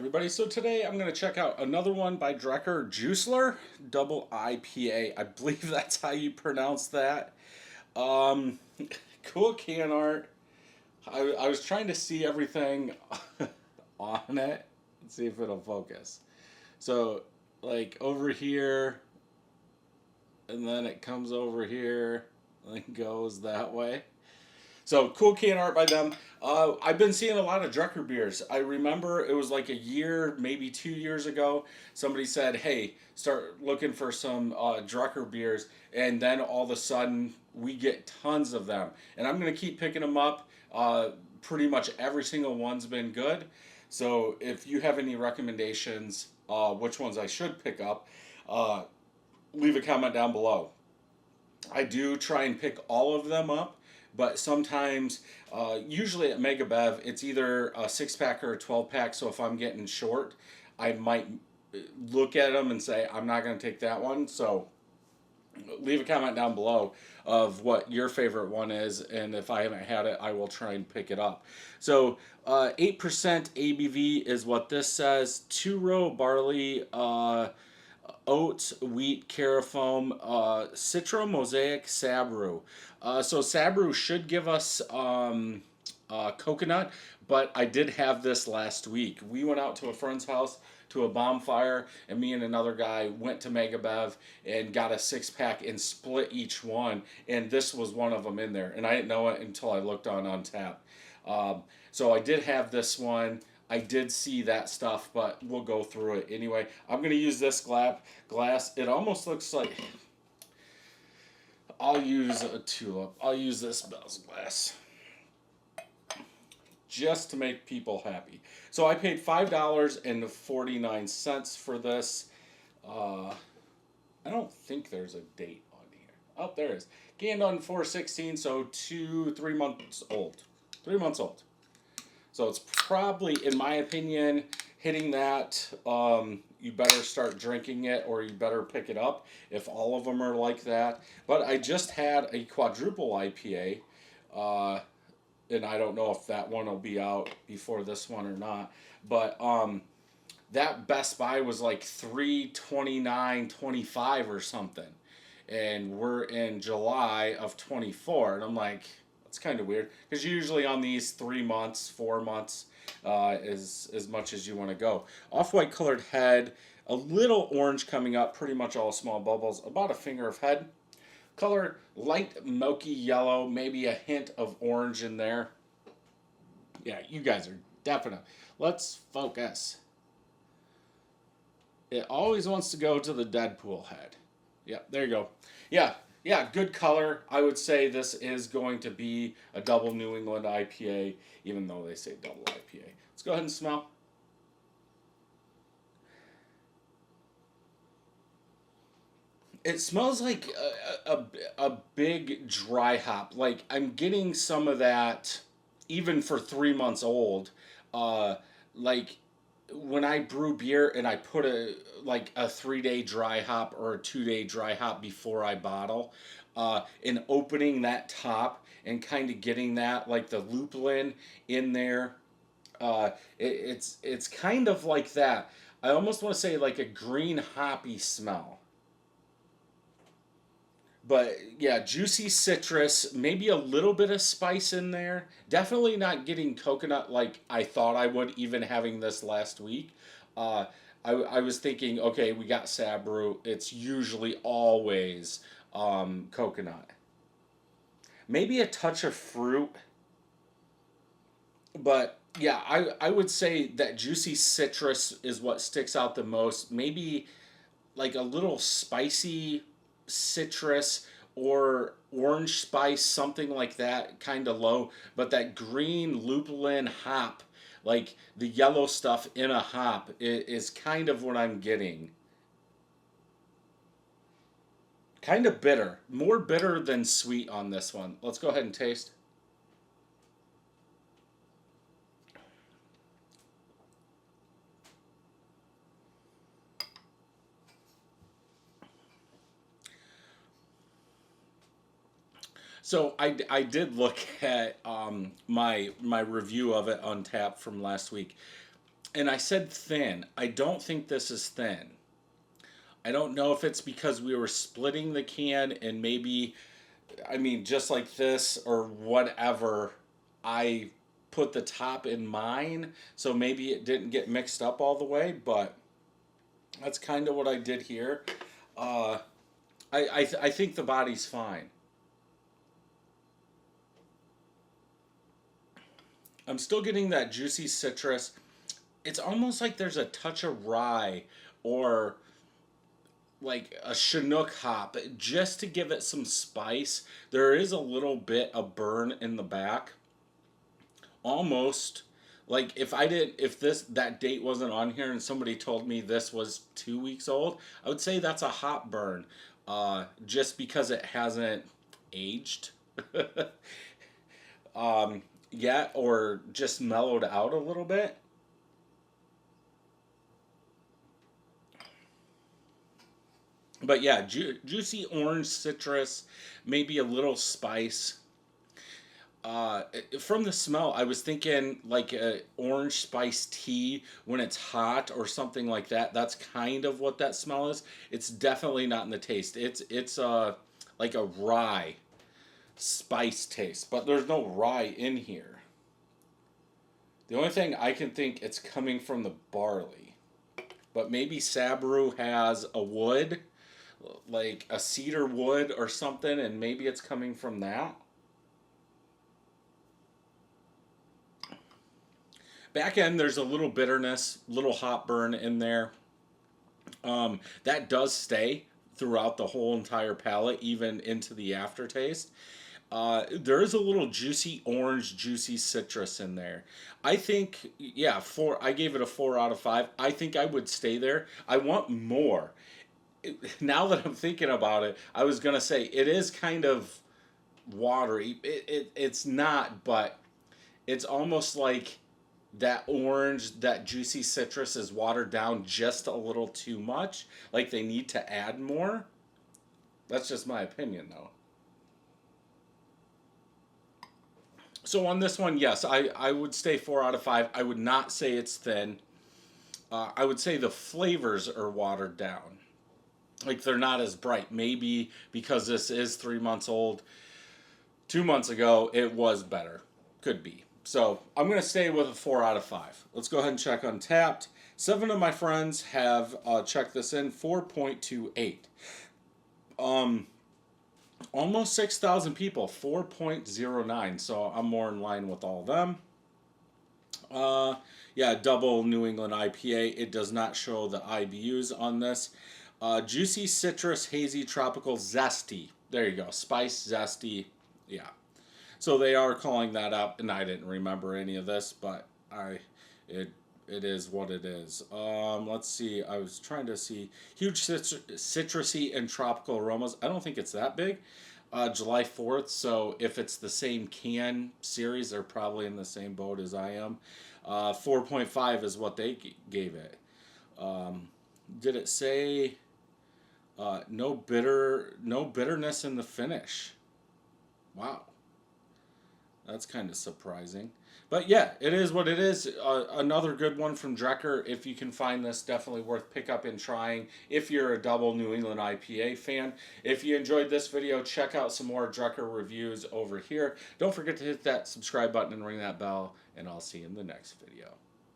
everybody. So today I'm going to check out another one by Drekker Juiceler, Double IPA. I believe that's how you pronounce that. Um, cool can art. I was trying to see everything on it. Let's see if it'll focus. So, like over here, and then it comes over here, and goes that way. So cool can art by them. I've been seeing a lot of Drekker beers. I remember it was like a year, maybe 2 years ago. Somebody said, "Hey, start looking for some Drekker beers," and then all of a sudden we get tons of them. And I'm gonna keep picking them up. Pretty much every single one's been good. So if you have any recommendations, which ones I should pick up, uh, leave a comment down below. I do try and pick all of them up, but sometimes, usually at Mega Bev, it's either a 6 pack or a 12 pack. So if I'm getting short, I might look at them and say, I'm not going to take that one. So leave a comment down below of what your favorite one is, and if I haven't had it, I will try and pick it up. So 8% ABV is what this says. 2-row barley, oats, wheat, carafoam, citro, mosaic, sabru. So sabru should give us coconut, but I did have this last week. We went out to a friend's house to a bonfire, and me and another guy went to Mega Bev and got a 6 pack and split each one, and this was one of them in there, and I didn't know it until I looked on Untap. So I did have this one. I did see that stuff, but we'll go through it anyway. I'm going to use this glass. It almost looks like... I'll use a tulip. I'll use this Bell's glass just to make people happy. So I paid $5.49 for this. I don't think there's a date on here. Oh, there is. Canned on 4/16, so 3 months old. 3 months old. So it's probably, in my opinion, hitting that. You better start drinking it, or you better pick it up if all of them are like that. But I just had a quadruple IPA, and I don't know if that one will be out before this one or not. But that Best Buy was like $329.25 or something, and we're in July of 24, and I'm like, that's kind of weird, because usually on these 3 months, 4 months is as much as you want to go. Off-white colored head, a little orange coming up, pretty much all small bubbles, about a finger of head. Color light milky yellow, maybe a hint of orange in there. Yeah, you guys are definite. Let's focus. It always wants to go to the Deadpool head. Yeah, there you go. Yeah, good color. I would say this is going to be a Double New England IPA, even though they say Double IPA. Let's go ahead and smell. It smells like a big dry hop. Like, I'm getting some of that even for 3 months old. Like when I brew beer and I put a 3-day dry hop or a 2-day dry hop before I bottle, and opening that top and kind of getting that, like the lupulin in there. It's kind of like that. I almost want to say like a green hoppy smell. But yeah, juicy citrus, maybe a little bit of spice in there. Definitely not getting coconut like I thought I would, even having this last week. Uh, I was thinking, okay, we got Sabru. It's usually always coconut. Maybe a touch of fruit. But yeah, I would say that juicy citrus is what sticks out the most. Maybe like a little spicy citrus or orange spice, something like that, kind of low. But that green lupulin hop, like the yellow stuff in a hop, is kind of what I'm getting. Kind of bitter. More bitter than sweet on this one. Let's go ahead and taste. So I did look at my review of it on tap from last week, And I said thin. I don't think this is thin. I don't know if it's because we were splitting the can and maybe, I mean, just like this or whatever, I put the top in mine, so maybe it didn't get mixed up all the way, but that's kind of what I did here. Uh, I think the body's fine. I'm still getting that juicy citrus. It's almost like there's a touch of rye or like a Chinook hop just to give it some spice. There is a little bit of burn in the back. Almost like if this that date wasn't on here and somebody told me this was 2 weeks old, I would say that's a hop burn. Just because it hasn't aged yet or just mellowed out a little bit. But yeah, juicy orange citrus, maybe a little spice. From the smell, I was thinking like a orange spice tea when it's hot or something like that. That's kind of what that smell is. It's definitely not in the taste. It's like a rye spice taste, but there's no rye in here. The only thing I can think it's coming from the barley, but maybe Sabru has a wood, like a cedar wood or something, and maybe it's coming from that. Back end, there's a little bitterness, little hop burn in there. That does stay throughout the whole entire palate, even into the aftertaste. There is a little juicy orange, juicy citrus in there. I think, yeah, four. I gave it a 4 out of 5. I think I would stay there. I want more. Now that I'm thinking about it, I was gonna say it is kind of watery. It's not, but it's almost like that orange, that juicy citrus is watered down just a little too much. Like they need to add more. That's just my opinion, though. So on this one, yes, I would stay 4 out of 5. I would not say it's thin. I would say the flavors are watered down. Like they're not as bright. Maybe because this is 3 months old. 2 months ago, it was better. Could be. So I'm going to stay with a 4 out of 5. Let's go ahead and check Untapped. 7 of my friends have checked this in, 4.28. Um, Almost 6,000 people, 4.09. So I'm more in line with all of them. Yeah, Double New England IPA. It does not show the IBUs on this. Juicy citrus, hazy, tropical, zesty. There you go. Spice, zesty. Yeah. So they are calling that up, and I didn't remember any of this, but it it is what it is. Let's see. I was trying to see huge citrusy and tropical aromas. I don't think it's that big. July 4th. So if it's the same can series, they're probably in the same boat as I am. 4.5 is what they gave it. Did it say no bitterness in the finish? Wow. That's kind of surprising. But yeah, it is what it is. Another good one from Drekker. If you can find this, definitely worth pick up and trying if you're a Double New England IPA fan. If you enjoyed this video, check out some more Drekker reviews over here. Don't forget to hit that subscribe button and ring that bell, and I'll see you in the next video.